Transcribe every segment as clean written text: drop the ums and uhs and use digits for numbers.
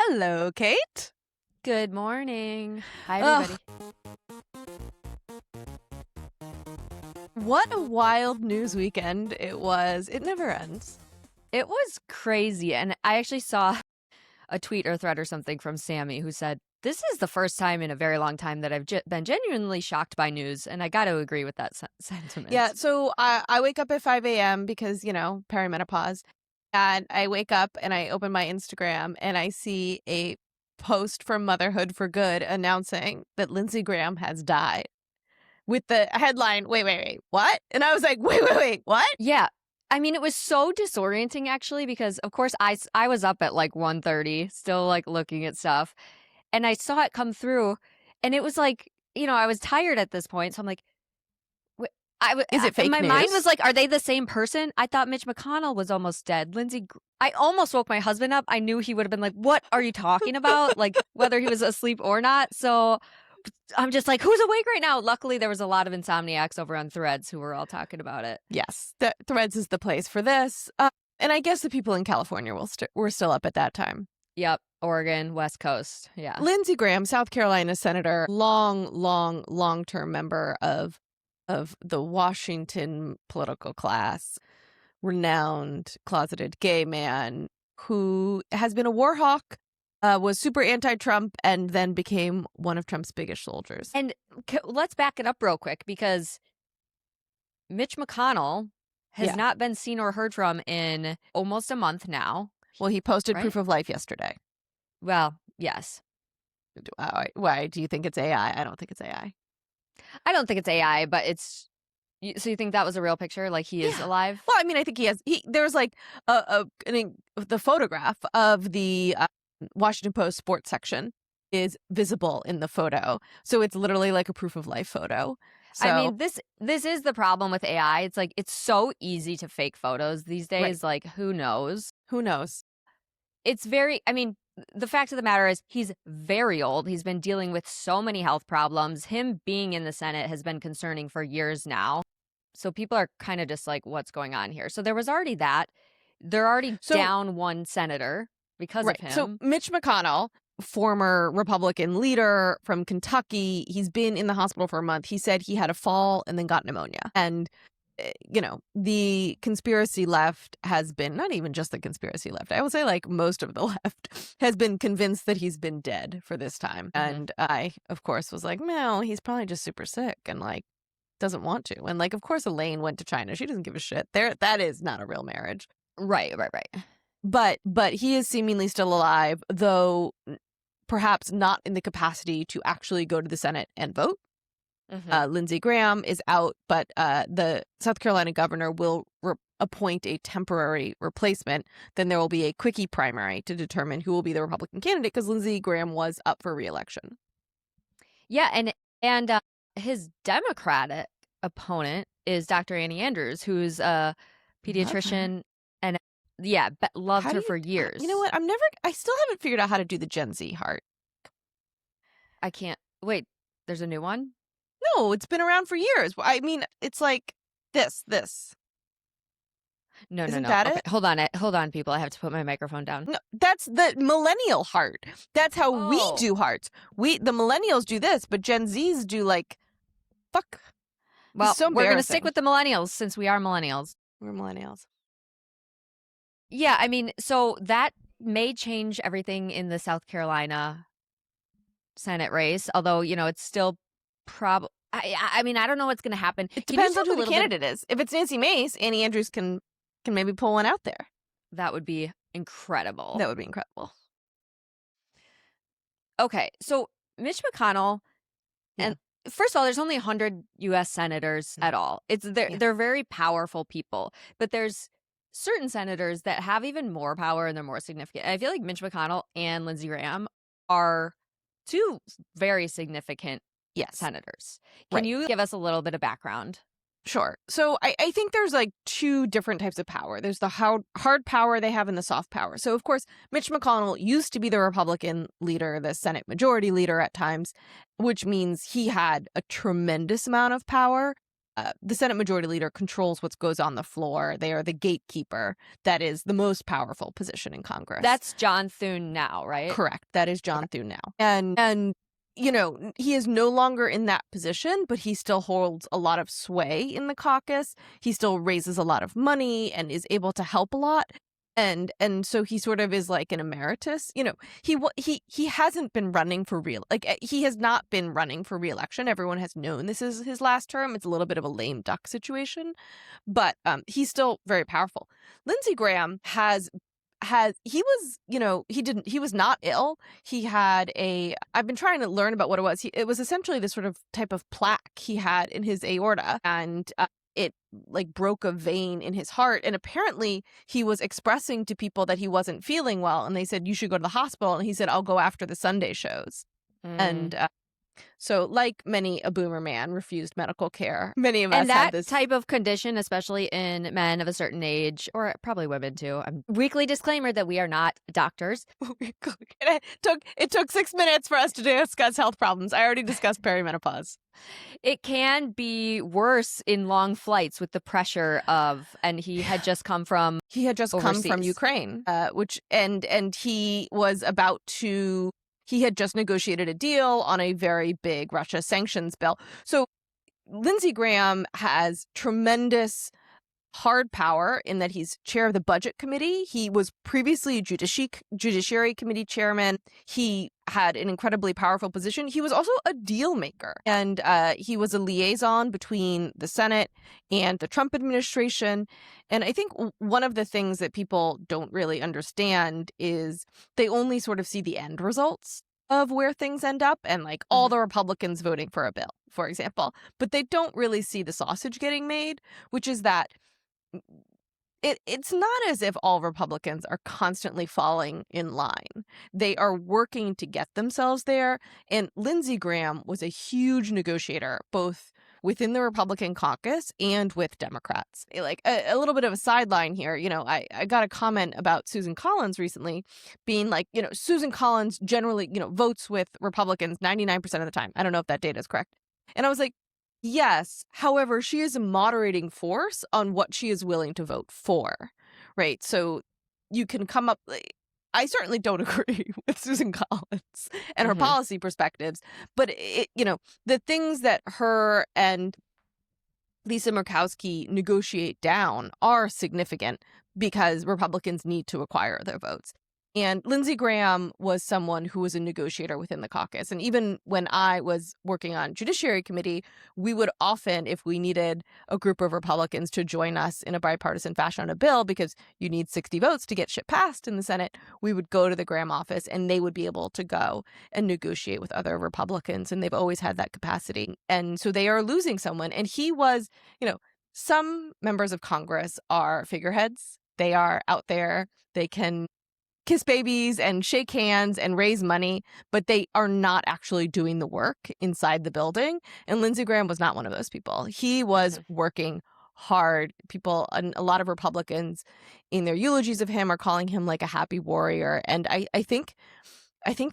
Hello, Kate. Good morning. Hi, Ugh. everybody. What a wild news weekend it was. It never ends. It was crazy. And I actually saw a tweet or thread or something from Sammy who said, this is the first time in a very long time that I've been genuinely shocked by news. And I got to agree with that sentiment. Yeah, so I wake up at 5 a.m. because, perimenopause. And I wake up and I open my Instagram and I see a post from Motherhood for Good announcing that Lindsey Graham has died with the headline, wait, what? And I was like, wait, what? Yeah. I mean, it was so disorienting, actually, because, of course, I was up at like 1:30, still like looking at stuff. And I saw it come through and it was like, I was tired at this point. So I'm like, Is it fake my news? mind was like, are they the same person? I thought Mitch McConnell was almost dead. I almost woke my husband up. I knew he would have been like, what are you talking about? Like, whether he was asleep or not. So I'm just like, who's awake right now? Luckily, there was a lot of insomniacs over on Threads who were all talking about it. Yes, Threads is the place for this. And I guess the people in California were still up at that time. Yep. Oregon, West Coast. Yeah. Lindsey Graham, South Carolina senator, long-term member of the Washington political class, renowned closeted gay man who has been a war hawk, was super anti-Trump, and then became one of Trump's biggest soldiers. And let's back it up real quick, because Mitch McConnell has not been seen or heard from in almost a month now. Well, he posted proof of life yesterday. Well, yes. Why? Do you think it's AI? I don't think it's AI. I don't think it's AI, but it's... So you think that was a real picture? Like, he is alive? Well, I mean, I think he has... There's like the photograph of the Washington Post sports section is visible in the photo. So it's literally like a proof of life photo. So, I mean, this is the problem with AI. It's like, it's so easy to fake photos these days. Right. Like, who knows? Who knows? It's very... I mean, the fact of the matter is he's very old. He's been dealing with so many health problems. Him being in the Senate has been concerning for years now. So people are kind of just like, what's going on here? So there was already that. They're already down one senator because of him. So Mitch McConnell, former Republican leader from Kentucky, he's been in the hospital for a month. He said he had a fall and then got pneumonia. And the conspiracy left has been, not even just the conspiracy left, I would say like most of the left has been convinced that he's been dead for this time. Mm-hmm. And I, of course, was like, no, he's probably just super sick and like doesn't want to. And like, of course, Elaine went to China. She doesn't give a shit. That is not a real marriage. Right. But he is seemingly still alive, though perhaps not in the capacity to actually go to the Senate and vote. Mm-hmm. Lindsey Graham is out, but the South Carolina governor will appoint a temporary replacement. Then there will be a quickie primary to determine who will be the Republican candidate, because Lindsey Graham was up for re-election. Yeah, and his Democratic opponent is Dr. Annie Andrews, who's a pediatrician and loved her for years. You know what? I still haven't figured out how to do the Gen Z heart. I can't. Wait, there's a new one? No, it's been around for years. I mean, it's like this. No. That okay. it? Hold on, people. I have to put my microphone down. No, that's the millennial heart. That's how we do hearts. The millennials do this, but Gen Zs do like, fuck. Well, we're going to stick with the millennials since we are millennials. We're millennials. Yeah, I mean, so that may change everything in the South Carolina Senate race, although, it's still probably... I mean, I don't know what's going to happen. It depends on who the candidate is. If it's Nancy Mace, Annie Andrews can maybe pull one out there. That would be incredible. That would be incredible. Okay, so Mitch McConnell, and first of all, there's only 100 U.S. senators at all. They're very powerful people, but there's certain senators that have even more power and they're more significant. And I feel like Mitch McConnell and Lindsey Graham are two very significant senators. Can you give us a little bit of background? Sure. So I think there's like two different types of power. There's the hard power they have and the soft power. So, of course, Mitch McConnell used to be the Republican leader, the Senate majority leader at times, which means he had a tremendous amount of power. the Senate Majority Leader controls what goes on the floor. They are the gatekeeper. That is the most powerful position in Congress. That's John Thune now, right? Correct. That is John Thune now. And you know, he is no longer in that position, but he still holds a lot of sway in the caucus. He still raises a lot of money and is able to help a lot. And so he sort of is like an emeritus. You know, he hasn't been running for he has not been running for re-election. Everyone has known this is his last term. It's a little bit of a lame duck situation, but he's still very powerful. Lindsey Graham he was not ill. He had I've been trying to learn about what it was. It was essentially this sort of type of plaque he had in his aorta, and it like broke a vein in his heart. And apparently he was expressing to people that he wasn't feeling well, and they said, you should go to the hospital. And he said, I'll go after the Sunday shows. And so, like many a boomer man refused medical care, many of us had this type of condition, especially in men of a certain age, or probably women too. Weekly disclaimer that we are not doctors. It took 6 minutes for us to discuss health problems. I already discussed perimenopause. It can be worse in long flights with the pressure of, and he had just come from Ukraine, and he was about to. He had just negotiated a deal on a very big Russia sanctions bill. So Lindsey Graham has tremendous hard power in that he's chair of the budget committee. He was previously judiciary committee chairman. He had an incredibly powerful position. He was also a deal maker, and he was a liaison between the Senate and the Trump administration. And I think one of the things that people don't really understand is they only sort of see the end results of where things end up, and like all the Republicans voting for a bill, for example. But they don't really see the sausage getting made, which is that it's not as if all Republicans are constantly falling in line. They are working to get themselves there. And Lindsey Graham was a huge negotiator, both within the Republican caucus and with Democrats. Like a little bit of a sideline here, you know, I got a comment about Susan Collins recently being like, you know, Susan Collins generally, you know, votes with Republicans 99% of the time. I don't know if that data is correct. And I was like, yes. However, she is a moderating force on what she is willing to vote for, right? So you can come up. I certainly don't agree with Susan Collins and her policy perspectives, but the things that her and Lisa Murkowski negotiate down are significant because Republicans need to acquire their votes. And Lindsey Graham was someone who was a negotiator within the caucus. And even when I was working on Judiciary Committee, we would often, if we needed a group of Republicans to join us in a bipartisan fashion on a bill, because you need 60 votes to get shit passed in the Senate, we would go to the Graham office and they would be able to go and negotiate with other Republicans. And they've always had that capacity. And so they are losing someone. And he was, some members of Congress are figureheads. They are out there. They can kiss babies and shake hands and raise money, but they are not actually doing the work inside the building. And Lindsey Graham was not one of those people. He was working hard. People, a lot of Republicans in their eulogies of him are calling him like a happy warrior. And I think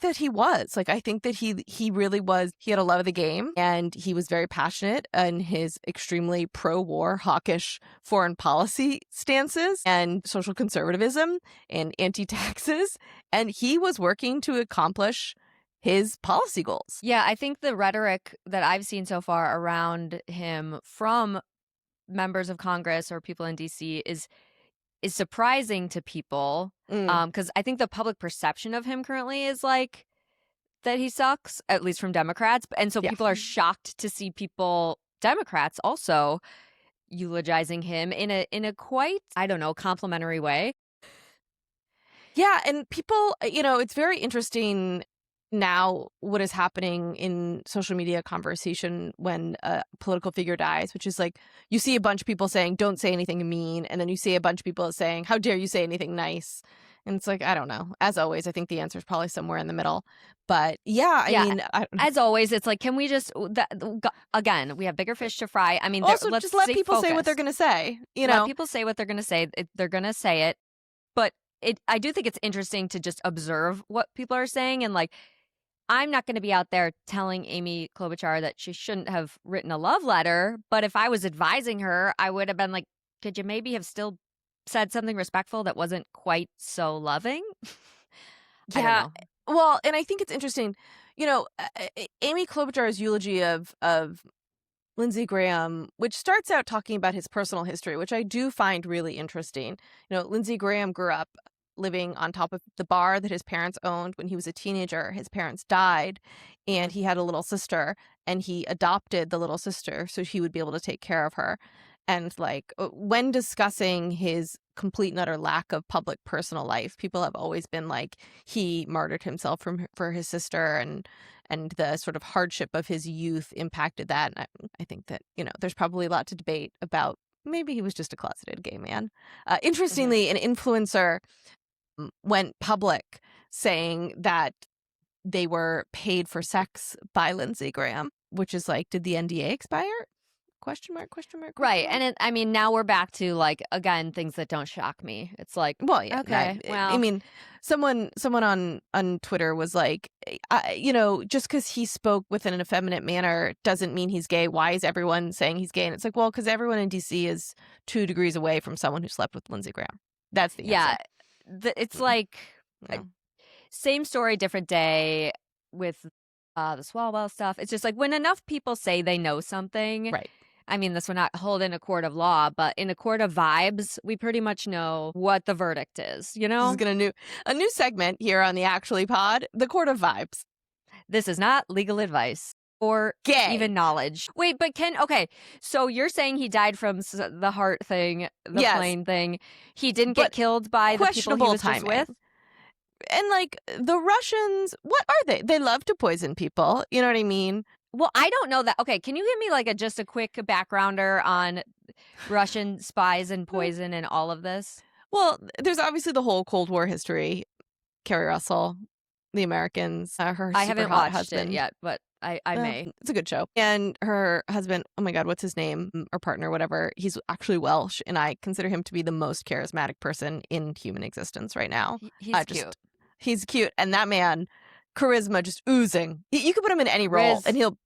that he was. Like, I think that he really was. He had a love of the game, and he was very passionate in his extremely pro-war, hawkish foreign policy stances and social conservatism and anti-taxes. And he was working to accomplish his policy goals. Yeah, I think the rhetoric that I've seen so far around him from members of Congress or people in D.C. is surprising to people, because I think the public perception of him currently is like that he sucks, at least from Democrats. And so people are shocked to see Democrats also eulogizing him in a quite, I don't know, complimentary way. Yeah, and people, it's very interesting now what is happening in social media conversation when a political figure dies, which is like you see a bunch of people saying, don't say anything mean. And then you see a bunch of people saying, how dare you say anything nice? And it's like, I don't know. As always, I think the answer is probably somewhere in the middle. But I mean, as always, it's like, can we just, again, we have bigger fish to fry. I mean, also let's just let people say what they're going to say. Let people say what they're going to say. They're going to say it. But I do think it's interesting to just observe what people are saying. And like, I'm not going to be out there telling Amy Klobuchar that she shouldn't have written a love letter. But if I was advising her, I would have been like, could you maybe have still said something respectful that wasn't quite so loving? I don't know. Well, and I think it's interesting, Amy Klobuchar's eulogy of Lindsey Graham, which starts out talking about his personal history, which I do find really interesting. Lindsey Graham grew up living on top of the bar that his parents owned when he was a teenager. His parents died, and he had a little sister, and he adopted the little sister so he would be able to take care of her. And when discussing his complete and utter lack of public personal life, people have always been like, he martyred himself for his sister, and the sort of hardship of his youth impacted that. And I think that, there's probably a lot to debate about. Maybe he was just a closeted gay man. Interestingly, an influencer went public saying that they were paid for sex by Lindsey Graham, which is like, did the NDA expire? Question mark. Right. And now we're back to again, things that don't shock me. It's like, well, yeah, okay, someone on Twitter was like, just because he spoke with an effeminate manner doesn't mean he's gay. Why is everyone saying he's gay? And it's like, well, because everyone in DC is 2 degrees away from someone who slept with Lindsey Graham. That's the answer. Yeah. It's like, same story, different day with the Swalwell stuff. It's just like when enough people say they know something. Right. This will not hold in a court of law, but in a court of vibes, we pretty much know what the verdict is, This is a new segment here on the Actually Pod, the Court of Vibes. This is not legal advice or gay, even knowledge. Wait, but so you're saying he died from the heart thing, the plane thing. He didn't get killed by the people he was just with? And the Russians, what are they? They love to poison people. You know what I mean? Well, I don't know that. Okay, can you give me just a quick backgrounder on Russian spies and poison and all of this? Well, there's obviously the whole Cold War history. Kerry Russell, the Americans, her I haven't watched husband. it yet, but I may. It's a good show. And her husband, oh my God, what's his name? Or partner, whatever. He's actually Welsh, and I consider him to be the most charismatic person in human existence right now. He's cute. He's cute. And that man, charisma just oozing. You could put him in any role, and he'll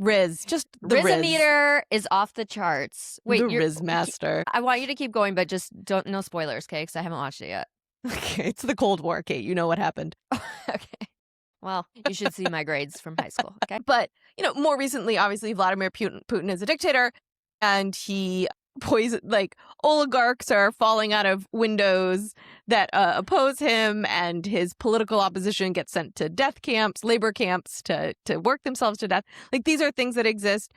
just the Riz-o-meter is off the charts. Wait, the Riz master. I want you to keep going, but just no spoilers, okay? Because I haven't watched it yet. Okay, it's the Cold War, Kate. You know what happened. Okay. Well, you should see my grades from high school, okay? But, more recently, obviously, Vladimir Putin is a dictator, and he oligarchs are falling out of windows that oppose him, and his political opposition gets sent to death camps, labor camps to work themselves to death. These are things that exist.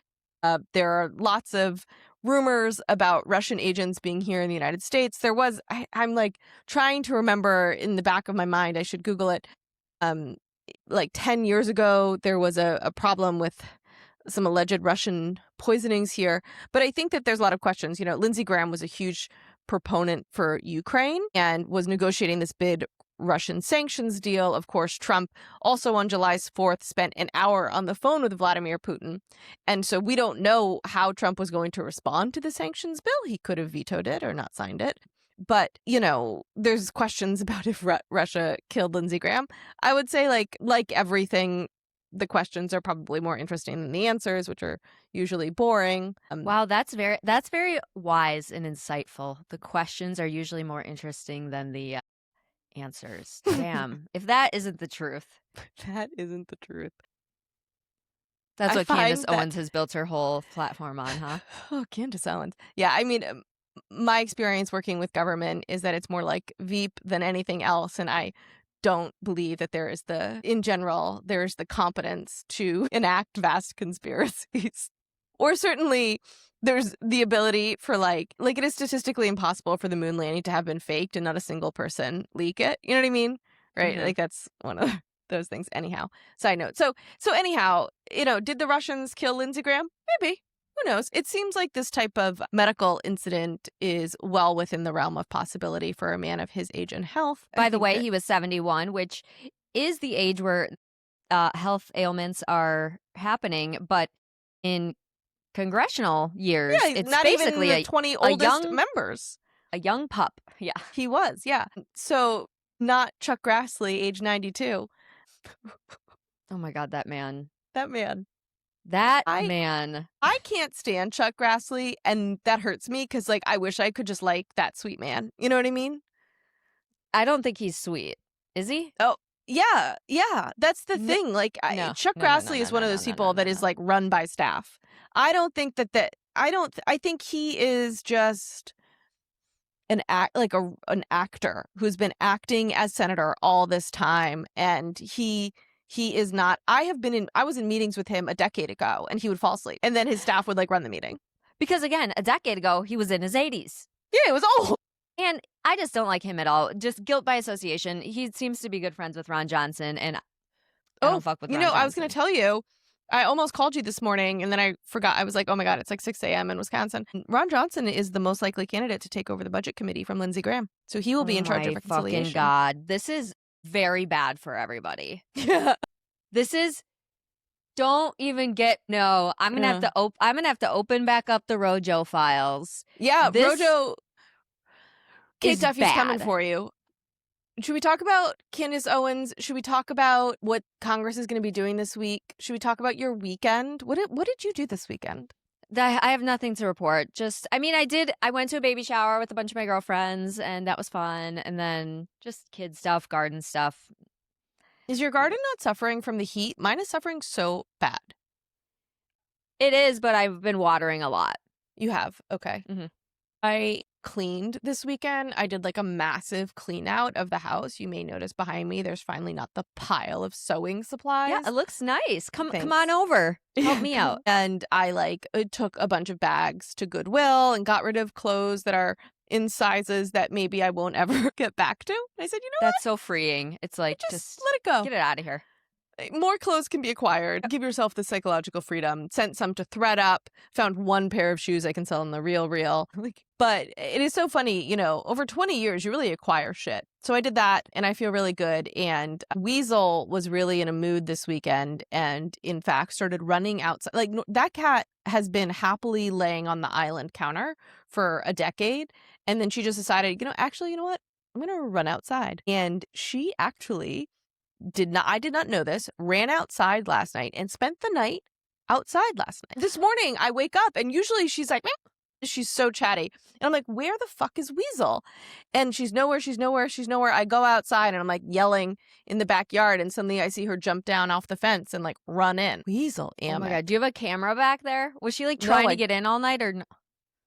There are lots of rumors about Russian agents being here in the United States. There was, I'm trying to remember in the back of my mind, I should Google it. 10 years ago, there was a problem with some alleged Russian poisonings here. But I think that there's a lot of questions. Lindsey Graham was a huge proponent for Ukraine and was negotiating this big Russian sanctions deal. Of course, Trump also on July 4th spent an hour on the phone with Vladimir Putin. And so we don't know how Trump was going to respond to the sanctions bill. He could have vetoed it or not signed it. But, there's questions about if Russia killed Lindsey Graham. I would say like everything, the questions are probably more interesting than the answers, which are usually boring. Wow, that's very wise and insightful. The questions are usually more interesting than the answers. Damn, if that isn't the truth. That isn't the truth. That's what Candace Owens has built her whole platform on, huh? Oh, Candace Owens. Yeah, my experience working with government is that it's more like Veep than anything else, and I don't believe that there's the competence to enact vast conspiracies. Or certainly there's the ability for it is statistically impossible for the moon landing to have been faked and not a single person leak it. You know what I mean? Right? Mm-hmm. That's one of those things. Anyhow, side note. So anyhow, did the Russians kill Lindsey Graham? Maybe. Who knows? It seems like this type of medical incident is well within the realm of possibility for a man of his age and health. By the way, he was 71, which is the age where health ailments are happening. But in congressional years, it's not basically even the 20 oldest members. A young pup. Yeah. He was, yeah. So not Chuck Grassley, age 92. Oh my God, that man. That man. That I man. I can't stand Chuck Grassley, and that hurts me because, like, I wish I could just like that sweet man. You know what I mean? I don't think he's sweet. Is he? Oh, yeah, yeah. That's the No, thing. Like, no, Chuck no, no, no, Grassley no, is one no, of no, those no, no, people no, that is no. like run by staff. I don't think that I don't. I think he is just an actor who's been acting as senator all this time, and he is not. I was in meetings with him a decade ago, and he would fall asleep, and then his staff would like run the meeting. Because again, a decade ago, he was in his 80s. Yeah, it was old. And I just don't like him at all. Just guilt by association. He seems to be good friends with Ron Johnson, and I don't fuck with Ron Johnson. I was going to tell you, I almost called you this morning, and then I forgot. I was like, oh my God, it's like 6 a.m. in Wisconsin. Ron Johnson is the most likely candidate to take over the budget committee from Lindsey Graham. So he will be in charge of reconciliation. Fucking God. This is very bad for everybody. Yeah. This is, don't even get, no, I'm going to have to open back up the Rojo files. Yeah, Rojo. Kate is Duffy's bad. coming for you. Should we talk about Candace Owens? Should we talk about what Congress is going to be doing this week? Should we talk about your weekend? What did you do this weekend? I have nothing to report. I went to a baby shower with a bunch of my girlfriends, and that was fun. And then just kid stuff, garden stuff. Is your garden not suffering from the heat? Mine is suffering so bad. It is, but I've been watering a lot. You have? Okay. Mm-hmm. I cleaned this weekend. I did like a massive clean out of the house. You may notice behind me there's finally not the pile of sewing supplies. Yeah, it looks nice. Come Thanks. on over. Help me out. And I took a bunch of bags to Goodwill and got rid of clothes that are in sizes that maybe I won't ever get back to. I said, That's so freeing. It's like, just let it go. Get it out of here. More clothes can be acquired. Give yourself the psychological freedom. Sent some to ThredUp. Found one pair of shoes I can sell in the real. But it is so funny, over 20 years, you really acquire shit. So I did that, and I feel really good. And Weasel was really in a mood this weekend and, in fact, started running outside. Like, that cat has been happily laying on the island counter for a decade. And then she just decided, actually, you know what? I'm going to run outside. And she actually I did not know this, ran outside last night and spent the night outside last night. This morning, I wake up, and usually she's like, meow. She's so chatty. And I'm like, where the fuck is Weasel? And she's nowhere. I go outside, and I'm like yelling in the backyard, and suddenly I see her jump down off the fence and like run in. Weasel, oh my God. Do you have a camera back there? Was she like trying to get in all night or no?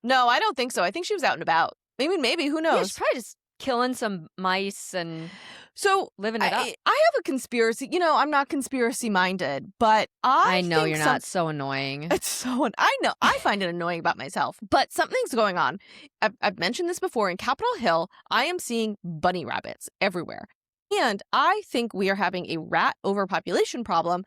No, I don't think so. I think she was out and about. Maybe, who knows? Yeah, she's probably just killing some mice and living it up. I have a conspiracy. I'm not conspiracy minded, but I know think you're not so annoying. It's so I know I find it annoying about myself, but something's going on. I've mentioned this before. In Capitol Hill, I am seeing bunny rabbits everywhere. And I think we are having a rat overpopulation problem,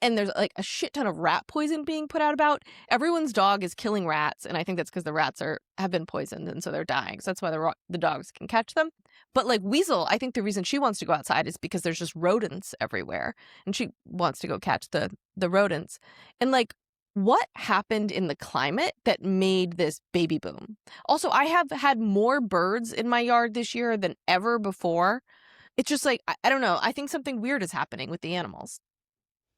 and there's like a shit ton of rat poison being put out about. Everyone's dog is killing rats, and I think that's because the rats have been poisoned, and so they're dying. So that's why the dogs can catch them. But like Weasel, I think the reason she wants to go outside is because there's just rodents everywhere, and she wants to go catch the rodents. And like, what happened in the climate that made this baby boom? Also, I have had more birds in my yard this year than ever before. It's just like, I don't know. I think something weird is happening with the animals.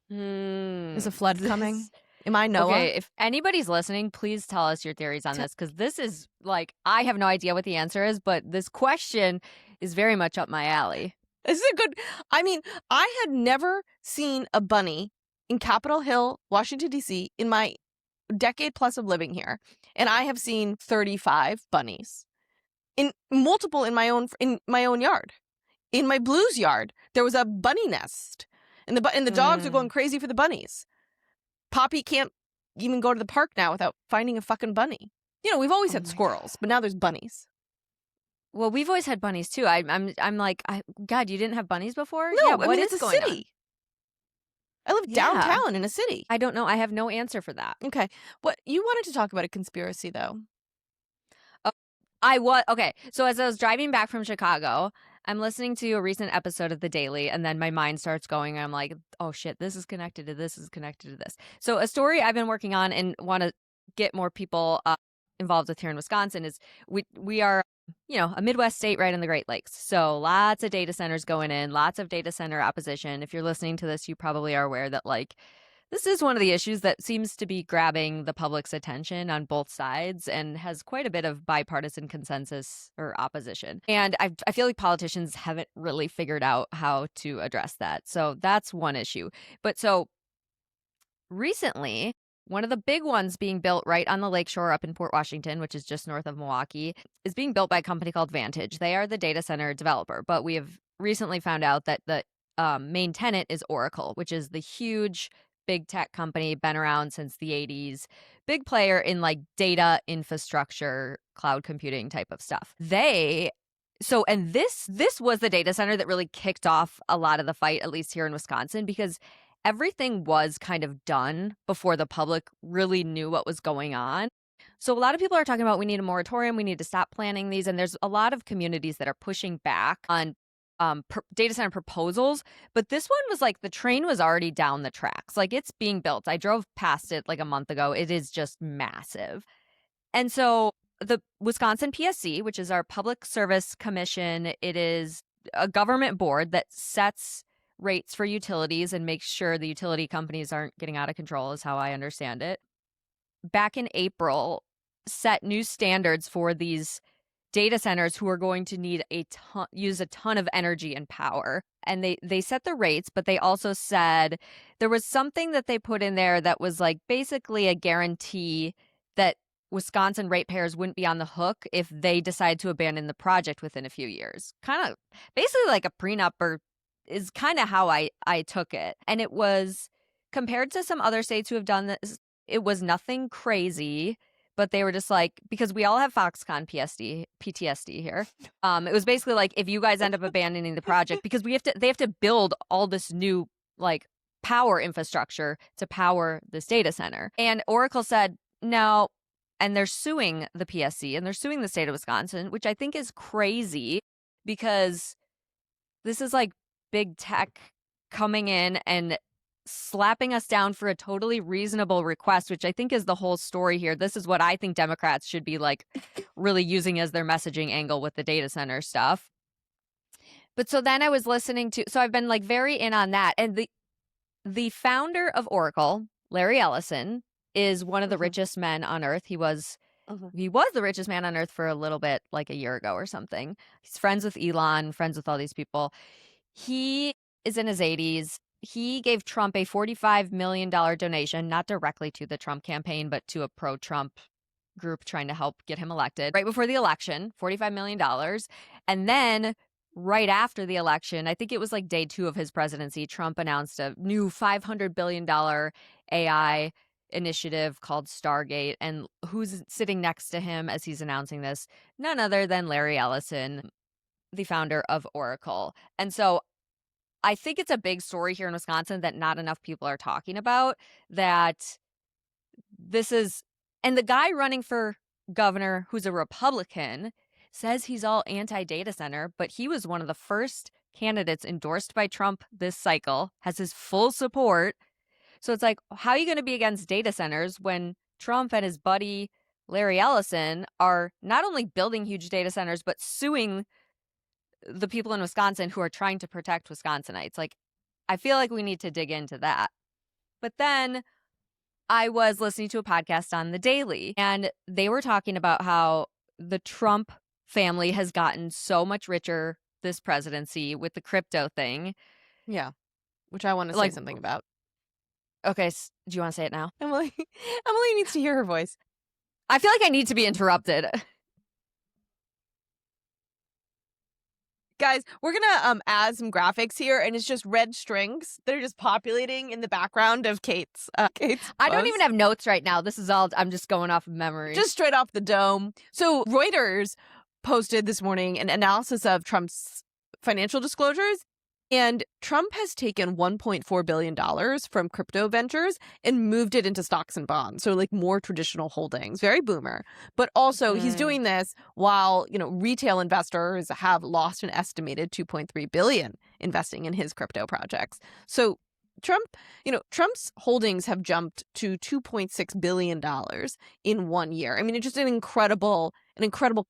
Is a flood coming? Am I Noah? Okay, if anybody's listening, please tell us your theories on this, because this is like, I have no idea what the answer is, but this question is very much up my alley. This is a good, I had never seen a bunny in Capitol Hill, Washington, D.C. in my decade plus of living here. And I have seen 35 bunnies in my own yard. In my Blues yard, there was a bunny nest, and the dogs are going crazy for the bunnies. Poppy can't even go to the park now without finding a fucking bunny. We've always had squirrels, but now there's bunnies. Well, we've always had bunnies too. I'm like, God, you didn't have bunnies before? No, yeah, what is it's a going city. On? I live downtown in a city. I don't know. I have no answer for that. Okay, what you wanted to talk about a conspiracy though? Okay. So as I was driving back from Chicago, I'm listening to a recent episode of The Daily, and then my mind starts going, and I'm like, oh shit, this is connected to this, is connected to this. So a story I've been working on and want to get more people involved with here in Wisconsin is we are a Midwest state right in the Great Lakes. So lots of data centers going in, lots of data center opposition. If you're listening to this, you probably are aware that this is one of the issues that seems to be grabbing the public's attention on both sides and has quite a bit of bipartisan consensus or opposition. And I feel like politicians haven't really figured out how to address that. So that's one issue. But so recently, one of the big ones being built right on the lakeshore up in Port Washington, which is just north of Milwaukee, is being built by a company called Vantage. They are the data center developer, but we have recently found out that the main tenant is Oracle, which is the huge big tech company, been around since the 80s, big player in data infrastructure, cloud computing type of stuff. This was the data center that really kicked off a lot of the fight, at least here in Wisconsin, because everything was kind of done before the public really knew what was going on. So a lot of people are talking about we need a moratorium, we need to stop planning these, and there's a lot of communities that are pushing back on data center proposals. But this one was the train was already down the tracks. It's being built. I drove past it a month ago. It is just massive. And so the Wisconsin PSC, which is our Public Service Commission, it is a government board that sets rates for utilities and makes sure the utility companies aren't getting out of control, is how I understand it. Back in April, set new standards for these data centers who are going to need use a ton of energy and power. And they set the rates, but they also said there was something that they put in there that was basically a guarantee that Wisconsin ratepayers wouldn't be on the hook if they decide to abandon the project within a few years. Kind of basically like a prenup, or is kind of how I took it. And it was, compared to some other states who have done this, it was nothing crazy. But they were just because we all have Foxconn PTSD here. It was basically if you guys end up abandoning the project, because they have to build all this new power infrastructure to power this data center. And Oracle said no, and they're suing the PSC and they're suing the state of Wisconsin, which I think is crazy, because this is big tech coming in and slapping us down for a totally reasonable request, which I think is the whole story here. This is what I think Democrats should be really using as their messaging angle with the data center stuff. But so then I was listening to, so I've been very in on that. And the founder of Oracle, Larry Ellison, is one of the richest men on earth. He was the richest man on earth for a little bit, a year ago or something. He's friends with Elon, friends with all these people. He is in his 80s. He gave Trump a $45 million donation, not directly to the Trump campaign, but to a pro-Trump group trying to help get him elected. Right before the election, $45 million. And then right after the election, I think it was day 2 of his presidency, Trump announced a new $500 billion AI initiative called Stargate. And who's sitting next to him as he's announcing this? None other than Larry Ellison, the founder of Oracle. And so I think it's a big story here in Wisconsin that not enough people are talking about, that this is, and the guy running for governor, who's a Republican, says he's all anti-data center, but he was one of the first candidates endorsed by Trump this cycle, has his full support. So it's how are you going to be against data centers when Trump and his buddy Larry Ellison are not only building huge data centers, but suing the people in Wisconsin who are trying to protect Wisconsinites? I feel we need to dig into that. But then I was listening to a podcast on The Daily, and they were talking about how the Trump family has gotten so much richer this presidency with the crypto thing. Yeah, which I want to say something about. Okay, do you want to say it now? Emily needs to hear her voice. I feel I need to be interrupted. Guys, we're going to add some graphics here, and it's just red strings that are just populating in the background of Kate's I don't even have notes right now. This is all, I'm just going off of memory. Just straight off the dome. So Reuters posted this morning an analysis of Trump's financial disclosures, and Trump has taken $1.4 billion from crypto ventures and moved it into stocks and bonds. So more traditional holdings, very boomer. But also he's doing this while, retail investors have lost an estimated $2.3 billion investing in his crypto projects. So Trump's holdings have jumped to $2.6 billion in 1 year. I mean, it's just an incredible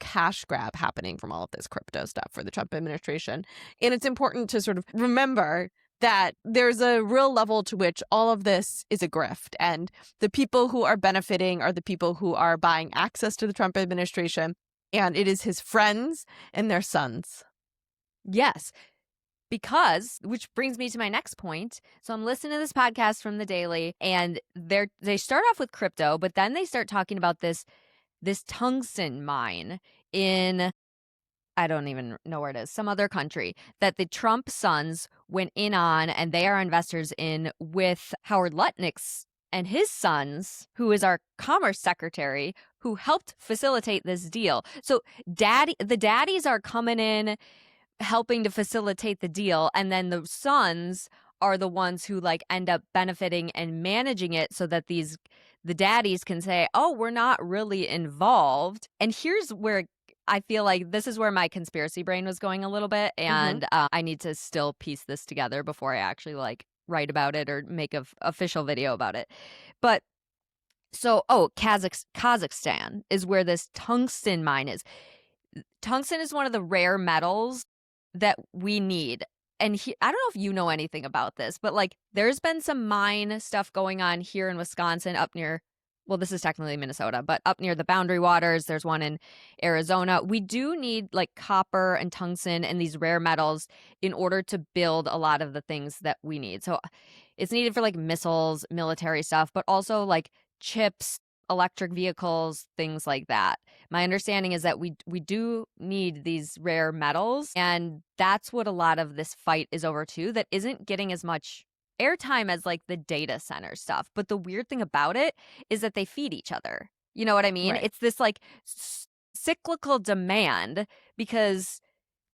cash grab happening from all of this crypto stuff for the Trump administration. And it's important to sort of remember that there's a real level to which all of this is a grift. And the people who are benefiting are the people who are buying access to the Trump administration. And it is his friends and their sons. Yes. Because, which brings me to my next point. So I'm listening to this podcast from the Daily, and they start off with crypto, but then they start talking about this tungsten mine in, I don't even know where it is, some other country that the Trump sons went in on, and they are investors in with Howard Lutnick's and his sons, who is our commerce secretary, who helped facilitate this deal. So the daddies are coming in, helping to facilitate the deal, and then the sons are the ones who like end up benefiting and managing it so that the daddies can say, oh, we're not really involved. And here's where I feel like this is where my conspiracy brain was going a little bit, and I need to still piece this together before I actually like write about it or make an official video about it. But so Kazakhstan is where this tungsten mine is. Tungsten is one of the rare metals that we need. And I don't know if you know anything about this, but like there's been some mine stuff going on here in Wisconsin up near, well, this is technically Minnesota, but up near the Boundary Waters. There's one in Arizona. We do need like copper and tungsten and these rare metals in order to build a lot of the things that we need. So it's needed for like missiles, military stuff, but also like chips, electric vehicles, things like that. My understanding is that we do need these rare metals, and that's what a lot of this fight is over too, that isn't getting as much airtime as like the data center stuff. But the weird thing about it is that they feed each other. You know what I mean? Right. It's this like cyclical demand because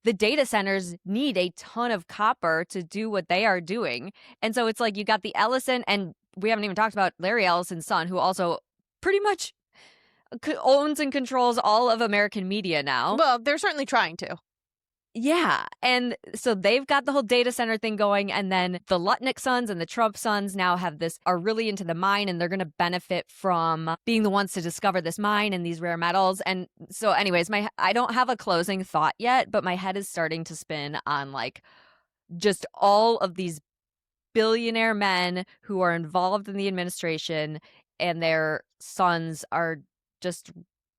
the data centers need a ton of copper to do what they are doing. And so it's like you got the Ellison, and we haven't even talked about Larry Ellison's son, who also pretty much owns and controls all of American media now. Well, they're certainly trying to. Yeah. And so they've got the whole data center thing going. And then the Lutnick sons and the Trump sons now are really into the mine, and they're going to benefit from being the ones to discover this mine and these rare metals. And so anyways, I don't have a closing thought yet, but my head is starting to spin on like just all of these billionaire men who are involved in the administration, and their sons are just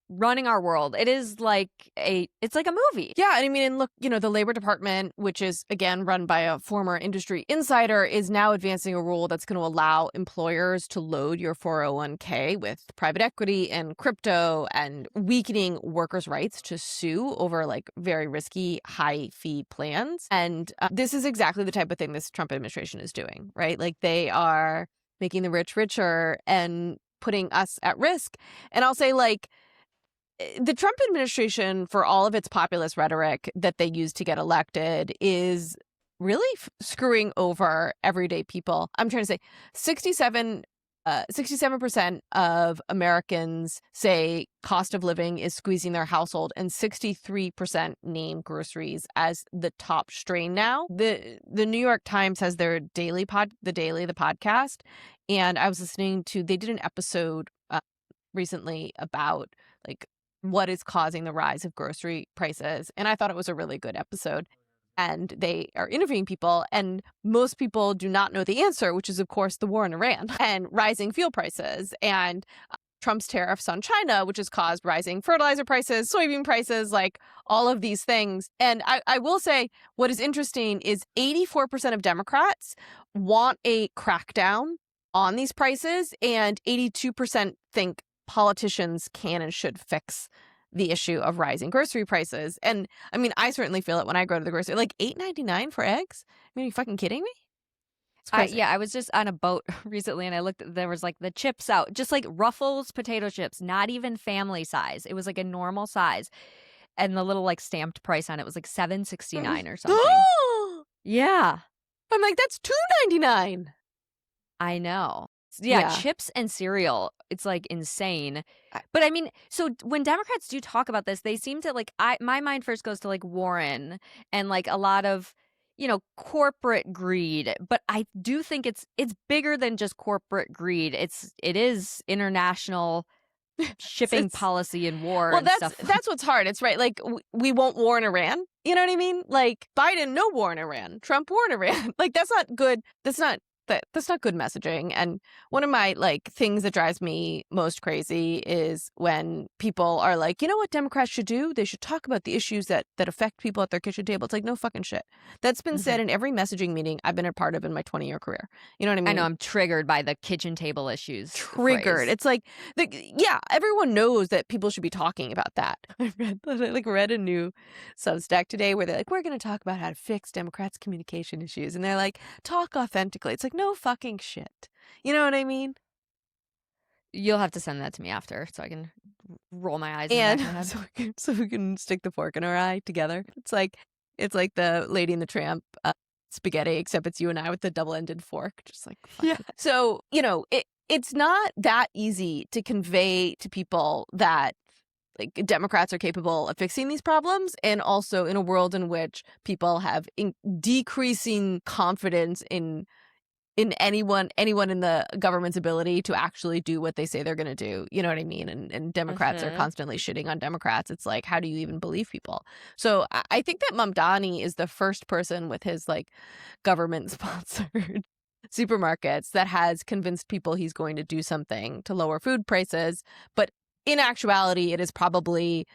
running our world. It is like it's like a movie. Yeah, and I mean, and look, the Labor Department, which is again run by a former industry insider, is now advancing a rule that's going to allow employers to load your 401k with private equity and crypto, and weakening workers' rights to sue over like very risky high fee plans. And this is exactly the type of thing this Trump administration is doing, right? Like they are making the rich richer and putting us at risk. And I'll say, like, the Trump administration, for all of its populist rhetoric that they use to get elected, is really screwing over everyday people. I'm trying to say 67% of Americans say cost of living is squeezing their household, and 63% name groceries as the top strain now. The New York Times has their the podcast, and I was listening to, they did an episode recently about like what is causing the rise of grocery prices, and I thought it was a really good episode. And they are interviewing people, and most people do not know the answer, which is, of course, the war in Iran and rising fuel prices and Trump's tariffs on China, which has caused rising fertilizer prices, soybean prices, like all of these things. And I will say what is interesting is 84% of Democrats want a crackdown on these prices, and 82% think politicians can and should fix the issue of rising grocery prices. And I mean, I certainly feel it when I go to the grocery, like $8.99 for eggs. I mean, are you fucking kidding me? It's crazy. I was just on a boat recently, and I looked, there was like the chips out, just like Ruffles potato chips, not even family size. It was like a normal size. And the little like stamped price on it was like $7.69 or something. Yeah. I'm like, that's $2.99. I know. Yeah, chips and cereal, it's like insane. But I mean, so when Democrats do talk about this, they seem to like, my mind first goes to like Warren and like a lot of, corporate greed, but I do think it's bigger than just corporate greed. It is international shipping policy and war and stuff. That's what's hard. It's right. Like we won't war in Iran. You know what I mean? Like Biden, no war in Iran. Trump, war in Iran. Like that's not good. That's not good messaging. And one of my things that drives me most crazy is when people are like, you know what Democrats should do? They should talk about the issues that affect people at their kitchen table. It's like, no fucking shit. That's been said in every messaging meeting I've been a part of in my 20-year career. You know what I mean? I know, I'm triggered by the kitchen table issues. Triggered. Phrase. It's like, everyone knows that people should be talking about that. I read a new Substack today where they're like, we're going to talk about how to fix Democrats' communication issues. And they're like, talk authentically. It's like, no fucking shit. You know what I mean? You'll have to send that to me after so I can roll my eyes. And so we can stick the fork in our eye together. It's like the Lady and the Tramp spaghetti, except it's you and I with the double-ended fork. Just like, yeah. So, it's not that easy to convey to people that Democrats are capable of fixing these problems, and also in a world in which people have decreasing confidence in anyone in the government's ability to actually do what they say they're going to do. You know what I mean? And Democrats are constantly shitting on Democrats. It's like, how do you even believe people? So I think that Mamdani is the first person with his government-sponsored supermarkets that has convinced people he's going to do something to lower food prices. But in actuality, it is probably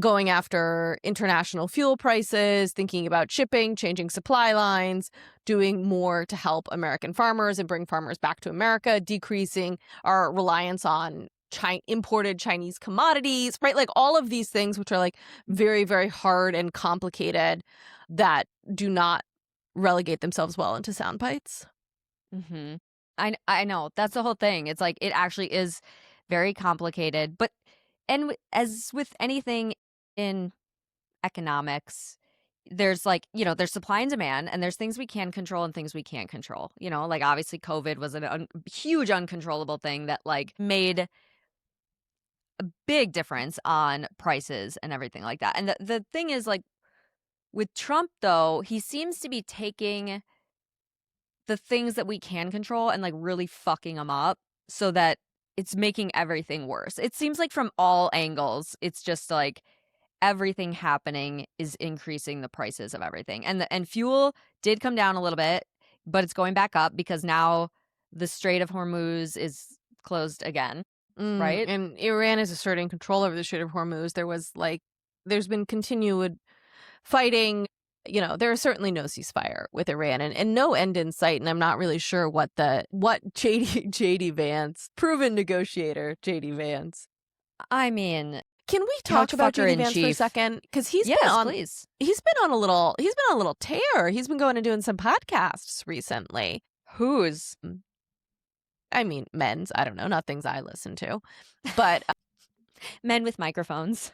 going after international fuel prices, thinking about shipping, changing supply lines, doing more to help American farmers and bring farmers back to America, decreasing our reliance on imported Chinese commodities, right? Like all of these things, which are very, very hard and complicated, that do not relegate themselves well into sound bites. Mm-hmm. I know. That's the whole thing. It's like, it actually is very complicated, but and as with anything in economics, there's there's supply and demand, and there's things we can control and things we can't control. Obviously COVID was a huge uncontrollable thing that made a big difference on prices and everything like that. And the thing is, with Trump, though, he seems to be taking the things that we can control and really fucking them up so that it's making everything worse. It seems like from all angles, it's just everything happening is increasing the prices of everything. And fuel did come down a little bit, but it's going back up because now the Strait of Hormuz is closed again, right? And Iran is asserting control over the Strait of Hormuz. There's been continued fighting. There is certainly no ceasefire with Iran and no end in sight. And I'm not really sure what JD Vance, proven negotiator JD Vance. I mean, can we talk about JD Vance for a second? Because he's been on a little tear. He's been going and doing some podcasts recently. Whose? I mean, men's. I don't know, not things I listen to, but men with microphones.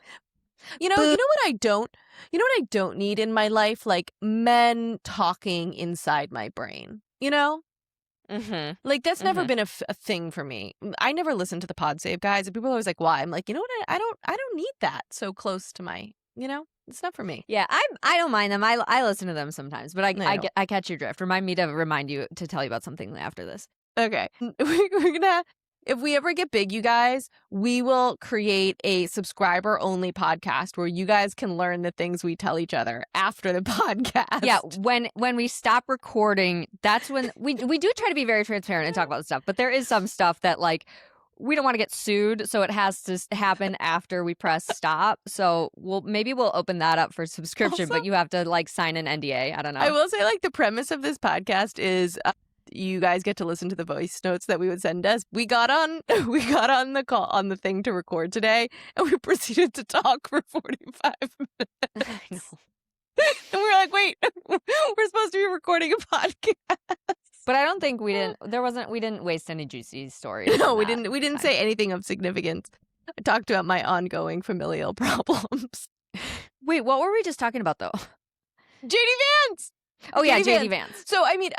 You know what I don't need in my life? Men talking inside my brain, Mm-hmm. That's never been a thing for me. I never listen to the Pod Save guys, and people are always like, why? I'm like, you know what? I don't need that so close to my, it's not for me. Yeah, I don't mind them. I listen to them sometimes, but I catch your drift. Remind me to tell you about something after this. Okay. We're gonna, if we ever get big, you guys, we will create a subscriber-only podcast where you guys can learn the things we tell each other after the podcast. Yeah, when we stop recording, that's when we do try to be very transparent and talk about stuff. But there is some stuff that we don't want to get sued, so it has to happen after we press stop. So we'll open that up for subscription, also, but you have to sign an NDA. I don't know. I will say the premise of this podcast is you guys get to listen to the voice notes that we would send us. We got on the call on the thing to record today, and we proceeded to talk for 45 minutes. I know. And we're like, wait, we're supposed to be recording a podcast. But I don't think we didn't waste any juicy stories. No, we didn't say anything of significance. I talked about my ongoing familial problems. Wait, what were we just talking about though? JD Vance. Oh yeah, JD Vance. So I mean,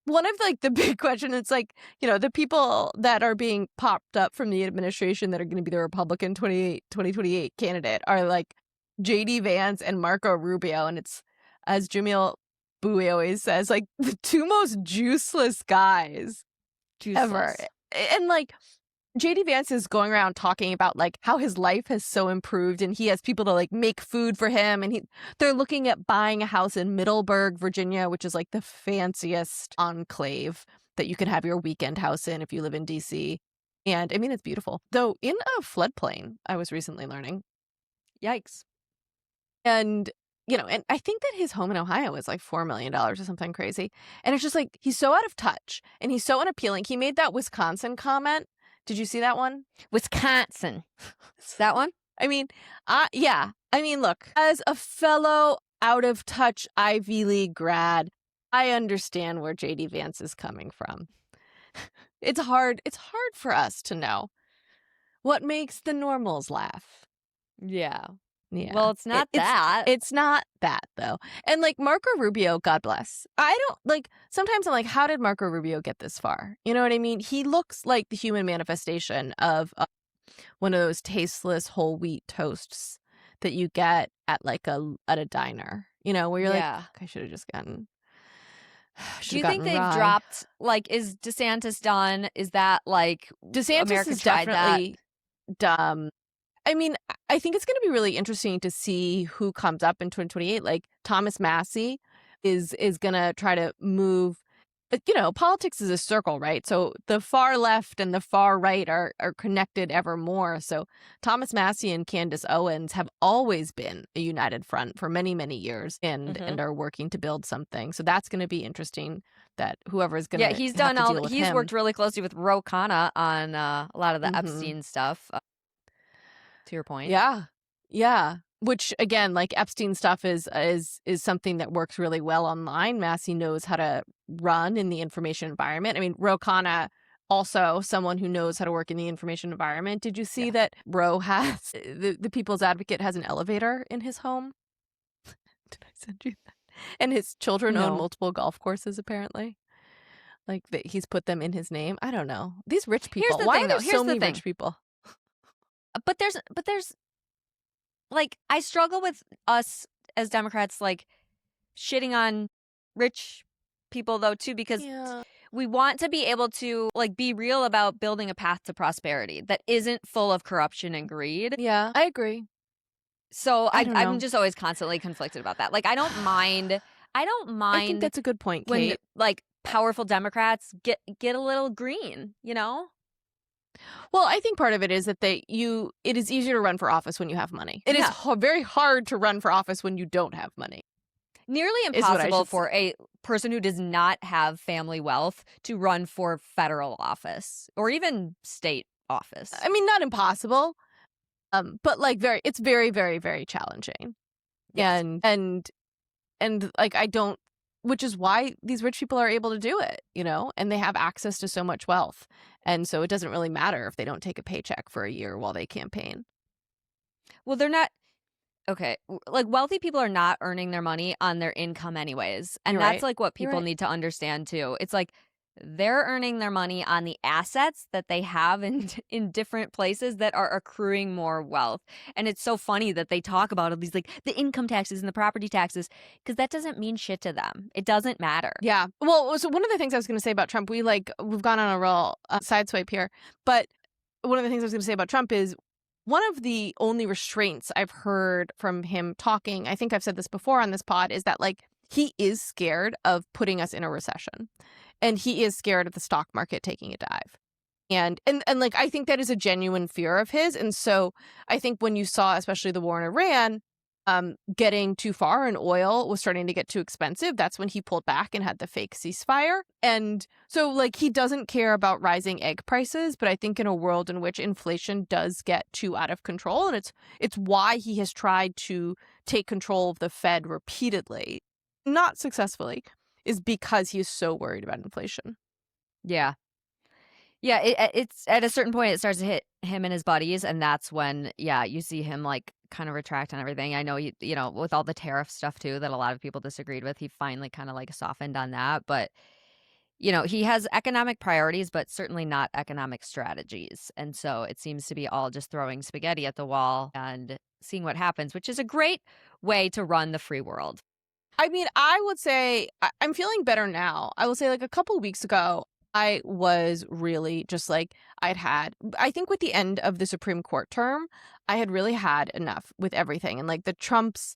one of the big questions, it's the people that are being popped up from the administration that are going to be the Republican 2028 candidate are JD Vance and Marco Rubio, and it's as Jamil Bowie always says, like the two most juiceless guys ever. And like JD Vance is going around talking about like how his life has so improved and he has people to like make food for him. And they're looking at buying a house in Middleburg, Virginia, which is like the fanciest enclave that you can have your weekend house in if you live in DC. And I mean, it's beautiful. Though in a floodplain, I was recently learning. Yikes. And, you know, and I think that his home in Ohio was like $4 million or something crazy. And it's just like, he's so out of touch and he's so unappealing. He made that Wisconsin comment. Did you see that one? Wisconsin. That one? I mean, yeah. I mean, look, as a fellow out of touch Ivy League grad, I understand where JD Vance is coming from. It's hard for us to know what makes the normals laugh. Yeah. Yeah. Well, it's not that. It's not that, though. And like Marco Rubio, God bless. I don't like, sometimes I'm like, how did Marco Rubio get this far? You know what I mean? He looks like the human manifestation of one of those tasteless whole wheat toasts that you get at like at a diner, you know, where you're like, I should have just gotten. Do you think they've dropped, like, is DeSantis done? Is that like DeSantis America is tried definitely that? dumb. I mean, I think it's going to be really interesting to see who comes up in 2028. Like Thomas Massey is going to try to move. You know, politics is a circle, right? So the far left and the far right are connected ever more. So Thomas Massey and Candace Owens have always been a united front for many, many years and are working to build something. So that's going to be interesting that whoever is going to he's done all. He's worked really closely with Ro Khanna on a lot of the Epstein stuff. To your point. Yeah. Which again, like Epstein stuff is something that works really well online. Massey knows how to run in the information environment. I mean, Ro Khanna, also someone who knows how to work in the information environment. Did you see that Ro has the People's Advocate has an elevator in his home? Did I send you that? And his children own multiple golf courses, apparently. Like he's put them in his name. I don't know. These rich people. Why are there so many rich people? But there's like, I struggle with us as Democrats, like, shitting on rich people, though, too, because we want to be able to, like, be real about building a path to prosperity that isn't full of corruption and greed. Yeah, I agree. So I'm just always constantly conflicted about that. Like, I don't mind. I think that's a good point, Kate. When, like, powerful Democrats get a little green, you know? Well, I think part of it is that it is easier to run for office when you have money. It is very hard to run for office when you don't have money. Nearly impossible for a person who does not have family wealth to run for federal office or even state office. I mean, not impossible, but like it's very, very, very challenging. Yes. And like which is why these rich people are able to do it, you know, and they have access to so much wealth. And so it doesn't really matter if they don't take a paycheck for a year while they campaign. Well, they're not. Okay. Like, wealthy people are not earning their money on their income anyways. And that's like what people need to understand, too. It's like they're earning their money on the assets that they have in different places that are accruing more wealth. And it's so funny that they talk about all these, like, the income taxes and the property taxes, because that doesn't mean shit to them. It doesn't matter. Yeah. Well, so one of the things I was going to say about Trump, we've gone on a real sideswipe here. But one of the things I was going to say about Trump is one of the only restraints I've heard from him talking, I think I've said this before on this pod, is that like he is scared of putting us in a recession. And he is scared of the stock market taking a dive. And like, I think that is a genuine fear of his. And so I think when you saw, especially the war in Iran, getting too far and oil was starting to get too expensive, that's when he pulled back and had the fake ceasefire. And so like, he doesn't care about rising egg prices, but I think in a world in which inflation does get too out of control, and it's why he has tried to take control of the Fed repeatedly, not successfully, is because he is so worried about inflation. Yeah. Yeah, it's at a certain point it starts to hit him and his buddies, and that's when you see him like kind of retract on everything. I know you know, with all the tariff stuff too that a lot of people disagreed with, he finally kind of like softened on that, but you know, he has economic priorities but certainly not economic strategies. And so it seems to be all just throwing spaghetti at the wall and seeing what happens, which is a great way to run the free world. I mean, I would say I'm feeling better now. I will say like a couple of weeks ago, I was really just like I think with the end of the Supreme Court term, I had really had enough with everything. And like the Trump's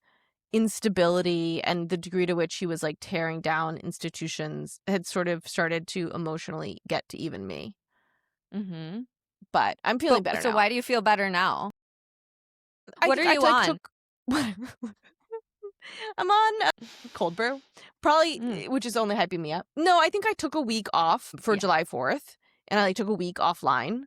instability and the degree to which he was like tearing down institutions had sort of started to emotionally get to even me. Mm-hmm. But I'm feeling better so now. why do you feel better now? I What are think you I on? I'm on cold brew, probably, which is only hyping me up. No, I think I took a week off for July 4th, and I like took a week offline,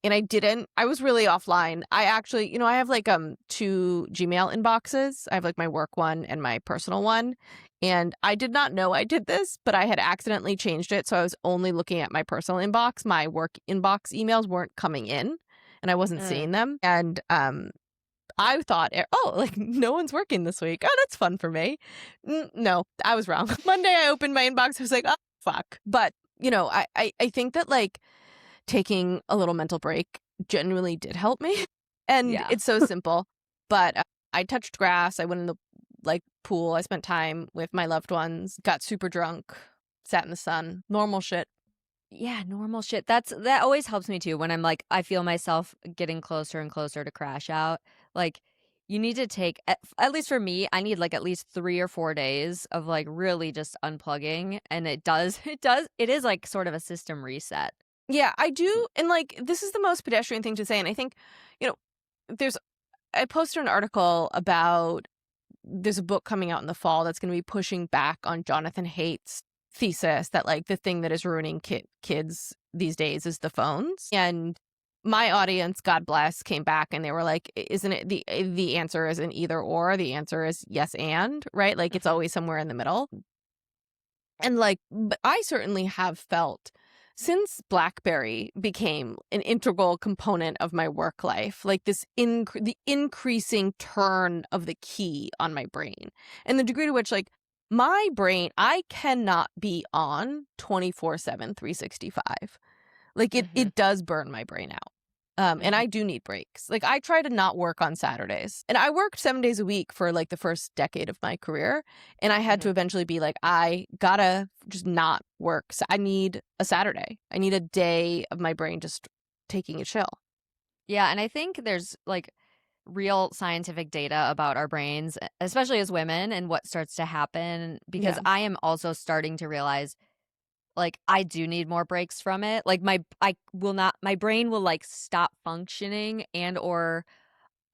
and I was really offline. I actually, I have like 2 Gmail inboxes. I have like my work one and my personal one, and I did not know I did this, but I had accidentally changed it, so I was only looking at my personal inbox. My work inbox emails weren't coming in, and I wasn't seeing them, and I thought, like, no one's working this week. Oh, that's fun for me. No, I was wrong. Monday, I opened my inbox. I was like, oh, fuck. But, I think that, like, taking a little mental break genuinely did help me. And it's so simple. But I touched grass. I went in the, like, pool. I spent time with my loved ones, got super drunk, sat in the sun. Normal shit. Yeah, normal shit. That always helps me too when I'm like, I feel myself getting closer and closer to crash out. Like, you need to take, at least for me, I need like at least 3 or 4 days of like really just unplugging. And it is like sort of a system reset. Yeah, I do. And like, this is the most pedestrian thing to say. And I think, I posted an article about there's a book coming out in the fall that's going to be pushing back on Jonathan Haidt's thesis that like the thing that is ruining kids these days is the phones. And my audience, God bless, came back and they were like, isn't it the answer isn't either or, the answer is yes and, right? Like it's always somewhere in the middle. And like, but I certainly have felt since BlackBerry became an integral component of my work life, like this the increasing turn of the key on my brain and the degree to which like my brain, I cannot be on 24/7, 365. Like it does burn my brain out. And I do need breaks. Like I try to not work on Saturdays. And I worked 7 days a week for like the first decade of my career. And I had to eventually be like, I gotta just not work. So I need a Saturday. I need a day of my brain just taking a chill. Yeah. And I think there's like real scientific data about our brains, especially as women, and what starts to happen. Because I am also starting to realize like I do need more breaks from it. Like my brain will like stop functioning and or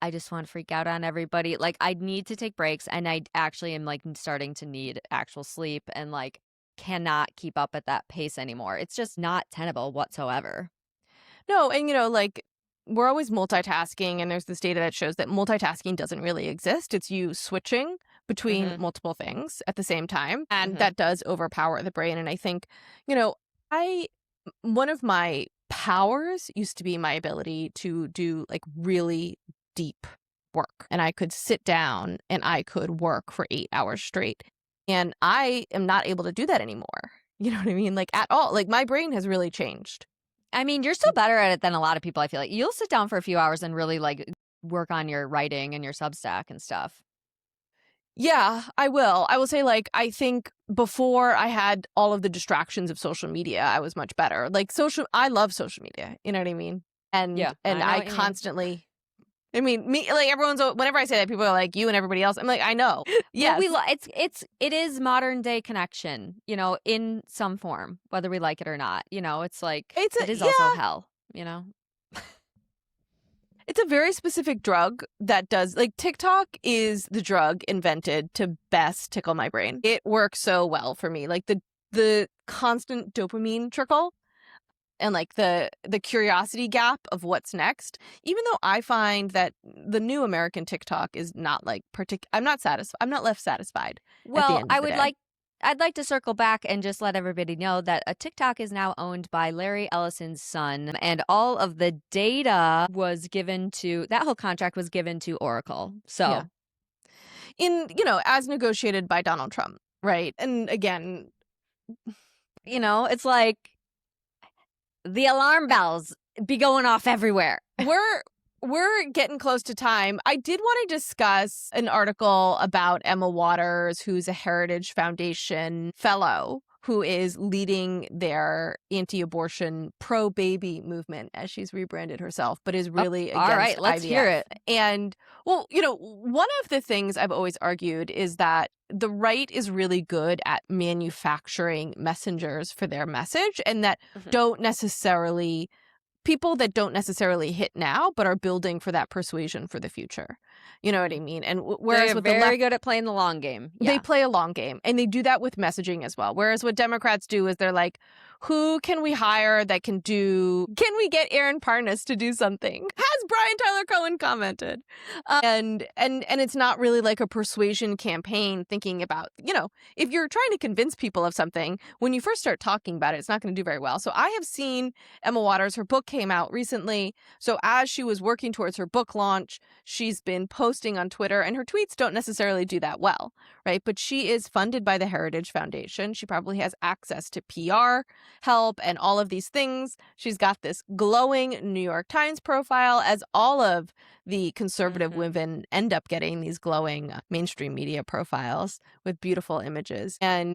I just want to freak out on everybody. Like I need to take breaks and I actually am like starting to need actual sleep and like cannot keep up at that pace anymore. It's just not tenable whatsoever. No, and like we're always multitasking and there's this data that shows that multitasking doesn't really exist. It's you switching between multiple things at the same time. And that does overpower the brain. And I think, one of my powers used to be my ability to do like really deep work. And I could sit down and I could work for 8 hours straight. And I am not able to do that anymore. You know what I mean? Like at all. Like my brain has really changed. I mean, you're still better at it than a lot of people. I feel like you'll sit down for a few hours and really like work on your writing and your Substack and stuff. Yeah, I will. I will say, like, I think before I had all of the distractions of social media, I was much better. Like, I love social media. You know what I mean? And I constantly, me, like, whenever I say that, people are like, you and everybody else. I'm like, I know. Yeah. It is modern day connection, in some form, whether we like it or not. It's like, it is also hell, It's a very specific drug that does, like, TikTok is the drug invented to best tickle my brain. It works so well for me. Like, the constant dopamine trickle and, like, the curiosity gap of what's next. Even though I find that the new American TikTok is not, like, I'm not satisfied. I'm not left satisfied. Well, I'd like to circle back and just let everybody know that a TikTok is now owned by Larry Ellison's son, and all of the data that whole contract was given to Oracle. So, as negotiated by Donald Trump, right? And again, it's like the alarm bells be going off everywhere. we're getting close to time. I did want to discuss an article about Emma Waters, who's a Heritage Foundation fellow, who is leading their anti-abortion pro-baby movement, as she's rebranded herself, but is really against all right, let's IVF. hear it. And, well, one of the things I've always argued is that the right is really good at manufacturing messengers for their message, and that people that don't necessarily hit now, but are building for that persuasion for the future. You know what I mean? And whereas they're with very the left, good at playing the long game. Yeah. they play a long game, and they do that with messaging as well. Whereas what Democrats do is they're like, who can we hire that can we get Aaron Parnas to do something? Has Brian Tyler Cohen commented? And it's not really like a persuasion campaign thinking about, if you're trying to convince people of something, when you first start talking about it, it's not going to do very well. So I have seen Emma Waters, her book came out recently. So as she was working towards her book launch, she's been posting on Twitter, and her tweets don't necessarily do that well, right? But she is funded by the Heritage Foundation. She probably has access to PR help and all of these things. She's got this glowing New York Times profile, as all of the conservative women end up getting these glowing mainstream media profiles with beautiful images. And,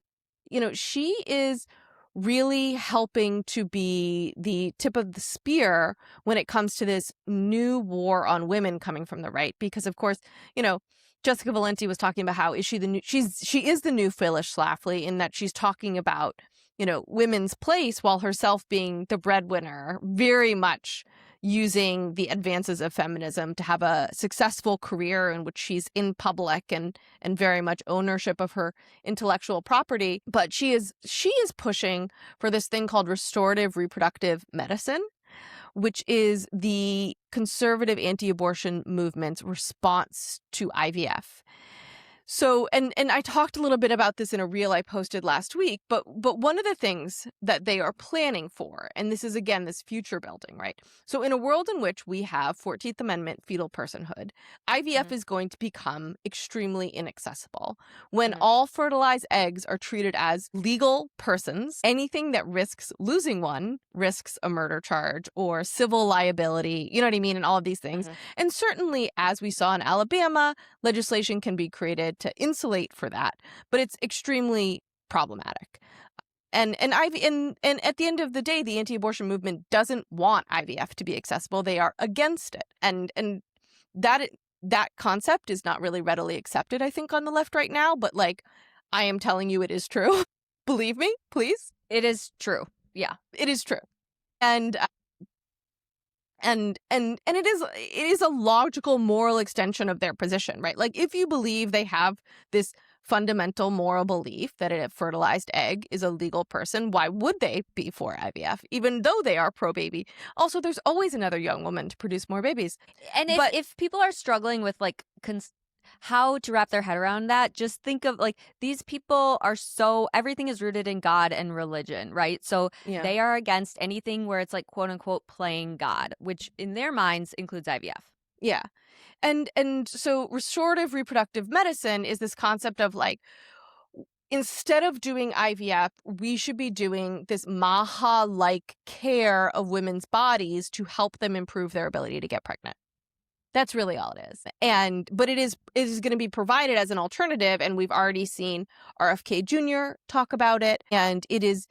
she is really helping to be the tip of the spear when it comes to this new war on women coming from the right. Because, of course, Jessica Valenti was talking about how she is the new Phyllis Schlafly, in that she's talking about women's place while herself being the breadwinner, very much using the advances of feminism to have a successful career in which she's in public and very much ownership of her intellectual property. But she is pushing for this thing called restorative reproductive medicine, which is the conservative anti-abortion movement's response to IVF. So, and I talked a little bit about this in a reel I posted last week, but one of the things that they are planning for, and this is, again, this future building, right? So in a world in which we have 14th Amendment fetal personhood, IVF is going to become extremely inaccessible. When all fertilized eggs are treated as legal persons, anything that risks losing one risks a murder charge or civil liability, you know what I mean, and all of these things. And certainly, as we saw in Alabama, legislation can be created to insulate for that, but it's extremely problematic. And at the end of the day, the anti-abortion movement doesn't want IVF to be accessible. They are against it. And that concept is not really readily accepted, I think, on the left right now, but I am telling you it is true. Believe me, please. It is true. Yeah. It is true. And it is a logical moral extension of their position, right? If you believe they have this fundamental moral belief that a fertilized egg is a legal person, why would they be for IVF, even though they are pro-baby? Also, there's always another young woman to produce more babies. And if people are struggling with how to wrap their head around that, just think of these people are everything is rooted in God and religion, right? So they are against anything where it's quote unquote playing God, which in their minds includes IVF. Yeah. And so restorative reproductive medicine is this concept of instead of doing IVF, we should be doing this Maha-like care of women's bodies to help them improve their ability to get pregnant. That's really all it is. But it is going to be provided as an alternative, and we've already seen RFK Jr. talk about it, and it is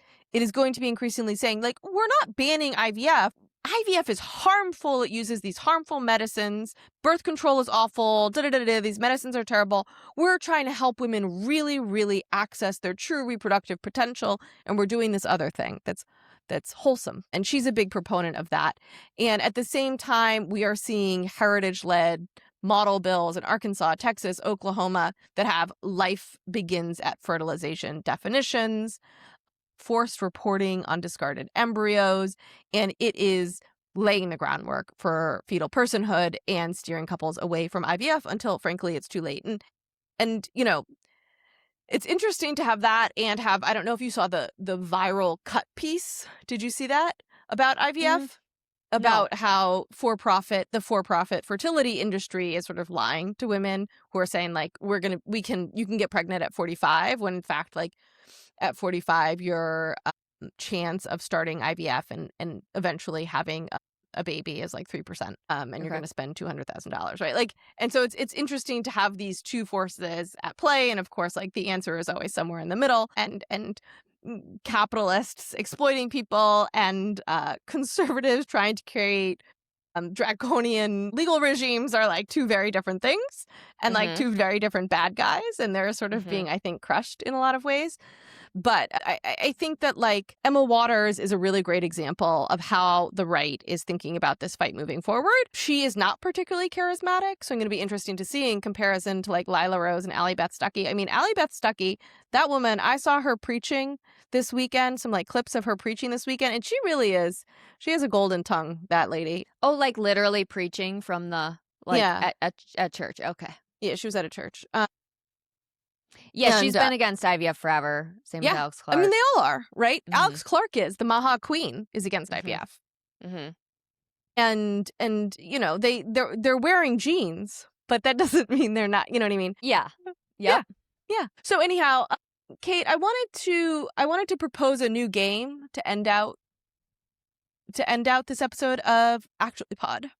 going to be increasingly saying, we're not banning IVF. IVF is harmful. It uses these harmful medicines. Birth control is awful. These medicines are terrible. We're trying to help women really, really access their true reproductive potential, and we're doing this other thing that's wholesome. And she's a big proponent of that. And at the same time, we are seeing heritage-led model bills in Arkansas, Texas, Oklahoma that have life begins at fertilization definitions, forced reporting on discarded embryos, and it is laying the groundwork for fetal personhood and steering couples away from IVF until, frankly, it's too late. And it's interesting to have that and have, I don't know if you saw the viral cut piece. Did you see that about IVF? About how the for-profit fertility industry is sort of lying to women who are saying you can get pregnant at 45, when in fact, at 45, your chance of starting IVF and eventually having a baby is like 3%, and you're going to spend $200,000, right? Like, and so it's interesting to have these two forces at play, and of course, like the answer is always somewhere in the middle, and capitalists exploiting people, and conservatives trying to create draconian legal regimes are like two very different things, and like two very different bad guys, and they're sort of being, I think, crushed in a lot of ways. But I think that like Emma Waters is a really great example of how the right is thinking about this fight moving forward. She is not particularly charismatic, so I'm going to be interesting to see in comparison to like Lila Rose and Ally Beth Stuckey. I mean, Ally Beth Stuckey, that woman, I saw her preaching this weekend, some like clips of her preaching this weekend, and she has a golden tongue, that lady. Oh, like literally preaching from the, like, at church. Okay. Yeah, she was at a church. Yeah, she's been against IVF forever. Same with Alex Clark. I mean, they all are, right? Alex Clark is. The Maha Queen is against IVF. And you know, they're wearing jeans, but that doesn't mean they're not, you know what I mean? Yeah. Yep. Yeah. So anyhow, Kate, I wanted to propose a new game to end out this episode of Actually Pod.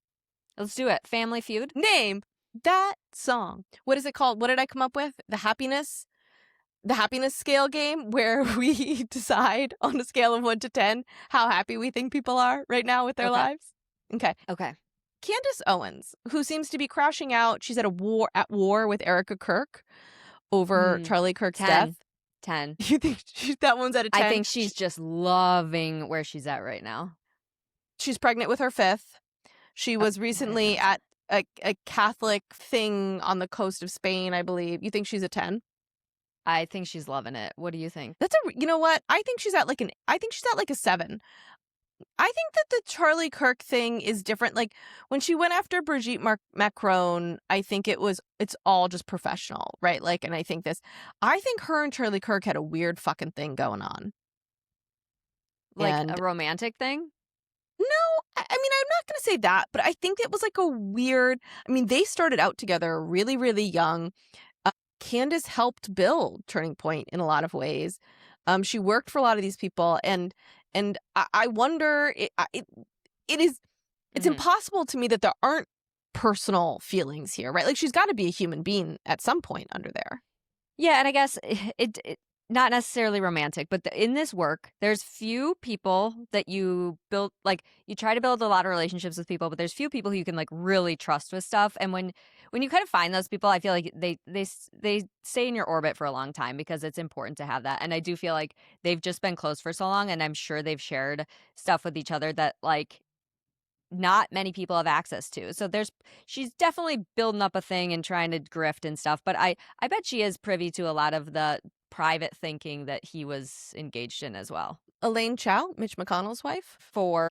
Let's do it. Family Feud. Name that song. What is it called? What did I come up with? The happiness scale game, where we decide on a scale of 1 to 10 how happy we think people are right now with their lives. Okay. Candace Owens, who seems to be crashing out. She's at war with Erica Kirk over Charlie Kirk's death. 10. You think that one's at a 10? I think she's just loving where she's at right now. She's pregnant with her 5th. She was recently at a Catholic thing on the coast of Spain, I believe. You think she's a 10? I think she's loving it. What do you think? You know what? I think she's at like a 7. I think that the Charlie Kirk thing is different. Like when she went after Brigitte Macron, I think it's all just professional, right? Like, and I think her and Charlie Kirk had a weird fucking thing going on. Like a romantic thing? No, I mean, I'm not going to say that, but I think it was like a weird, I mean, they started out together really, really young. Candace helped build Turning Point in a lot of ways. She worked for a lot of these people, and I wonder, it's impossible to me that there aren't personal feelings here, right? Like she's got to be a human being at some point under there. Yeah, and I guess it not necessarily romantic, but in this work, there's few people that you build, like you try to build a lot of relationships with people, but there's few people who you can like really trust with stuff. And when you kind of find those people, I feel like they stay in your orbit for a long time because it's important to have that. And I do feel like they've just been close for so long, and I'm sure they've shared stuff with each other that like not many people have access to. So she's definitely building up a thing and trying to grift and stuff. But I bet she is privy to a lot of the private thinking that he was engaged in as well. Elaine Chao, Mitch McConnell's wife?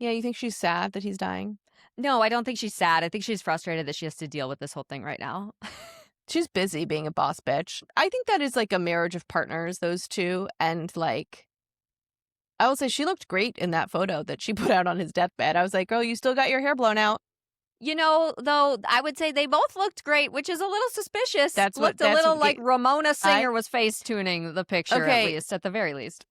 Yeah, you think she's sad that he's dying? No, I don't think she's sad. I think she's frustrated that she has to deal with this whole thing right now. She's busy being a boss bitch. I think that is like a marriage of partners, those two. And like, I will say she looked great in that photo that she put out on his deathbed. I was like, girl, you still got your hair blown out. You know, though, I would say they both looked great, which is a little suspicious. Looked a little like Ramona Singer was face tuning the picture, at the very least.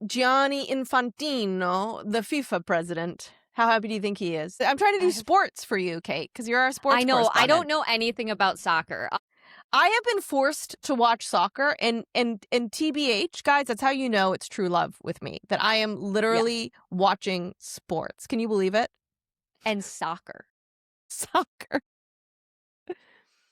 Gianni Infantino, the FIFA president. How happy do you think he is? I'm trying to do sports for you, Kate, because you're our sports correspondent. I don't know anything about soccer. I have been forced to watch soccer, and TBH, guys, that's how you know it's true love with me, that I am literally watching sports. Can you believe it? And soccer.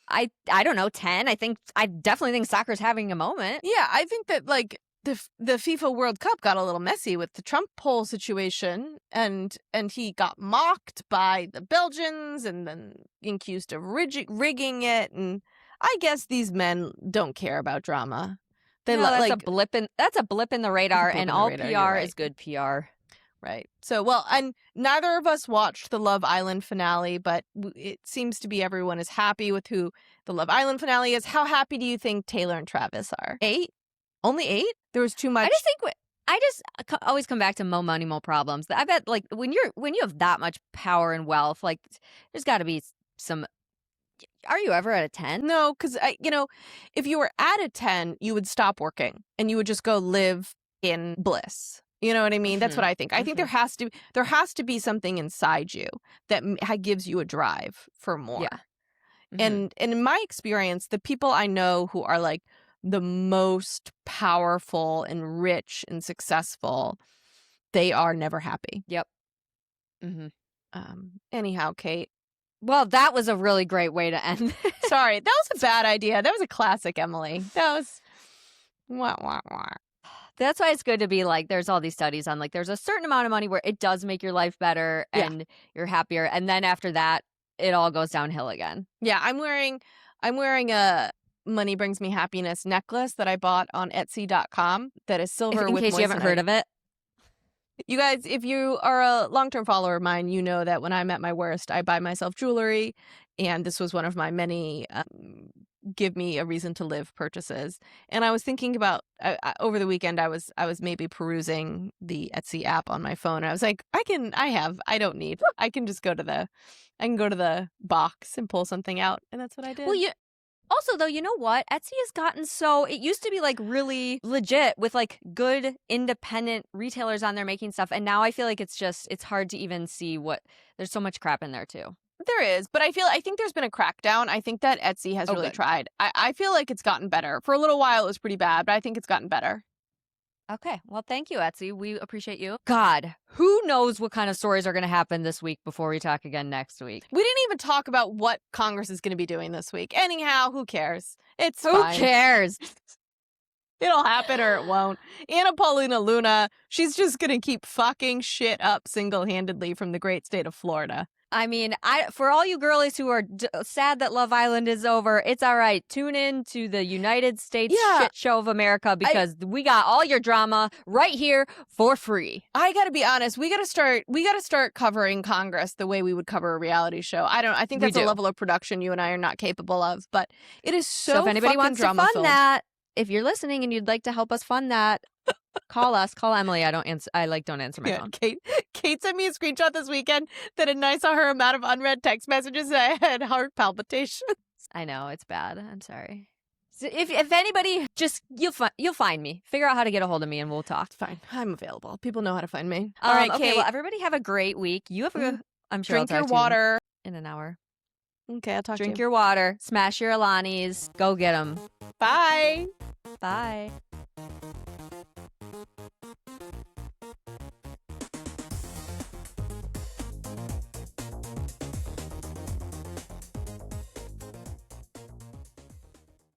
I don't know, 10. I definitely think soccer's having a moment. Yeah, I think that like the FIFA World Cup got a little messy with the Trump poll situation, and he got mocked by the Belgians and then accused of rigging it, and I guess these men don't care about drama. That's a blip in the radar, and all PR is good PR. Right. So, well, and neither of us watched the Love Island finale, but it seems to be everyone is happy with who the Love Island finale is. How happy do you think Taylor and Travis are? 8? Only 8? There was too much. I just always come back to mo money, mo problems. I bet like when you have that much power and wealth, like there's got to be some. Are you ever at a 10? No, because if you were at a 10, you would stop working and you would just go live in bliss. You know what I mean? That's what I think. I think there has to be something inside you that gives you a drive for more. Yeah. And in my experience, the people I know who are like the most powerful and rich and successful, they are never happy. Yep. Anyhow, Kate. Well, that was a really great way to end. Sorry, that was a bad idea. That was a classic, Emily. That was wah, wah, wah. That's why it's good to be like, there's all these studies on like, there's a certain amount of money where it does make your life better and you're happier. And then after that, it all goes downhill again. Yeah, I'm wearing a Money Brings Me Happiness necklace that I bought on Etsy.com that is silver in with case you haven't heard of it. You guys, if you are a long-term follower of mine, you know that when I'm at my worst, I buy myself jewelry, and this was one of my many give me a reason to live purchases. And I was thinking about over the weekend, I was maybe perusing the Etsy app on my phone, and I was like, I can just go to the box and pull something out, and that's what I did. Well, also, though, you know what? Etsy has gotten it used to be like really legit with like good independent retailers on there making stuff. And now I feel like it's hard to even see there's so much crap in there too. There is, but I think there's been a crackdown. I think that Etsy has really tried. I feel like it's gotten better. For a little while, it was pretty bad, but I think it's gotten better. Okay. Well, thank you, Etsy. We appreciate you. God, who knows what kind of stories are going to happen this week before we talk again next week. We didn't even talk about what Congress is going to be doing this week. Anyhow, who cares? It's fine. Who cares? It'll happen or it won't. Anna Paulina Luna, she's just going to keep fucking shit up single-handedly from the great state of Florida. I mean, for all you girlies who are sad that Love Island is over, it's all right. Tune in to the United States Shit Show of America because we got all your drama right here for free. I got to be honest. We got to start covering Congress the way we would cover a reality show. I think that's a level of production you and I are not capable of, but it is so if anybody wants to fund filled. that, if you're listening and you'd like to help us fund that, call us. Call Emily. I don't answer my phone. Kate sent me a screenshot this weekend that I saw her amount of unread text messages and I had heart palpitations. I know, it's bad. I'm sorry. So if anybody, just you'll find me. Figure out how to get a hold of me and we'll talk. It's fine. I'm available. People know how to find me. All right, okay, Kate. well, everybody have a great week. You have I'm sure drink your water in an hour. Okay, I'll talk to you. Drink your water. Smash your Alanis. Go get them. Bye. Bye.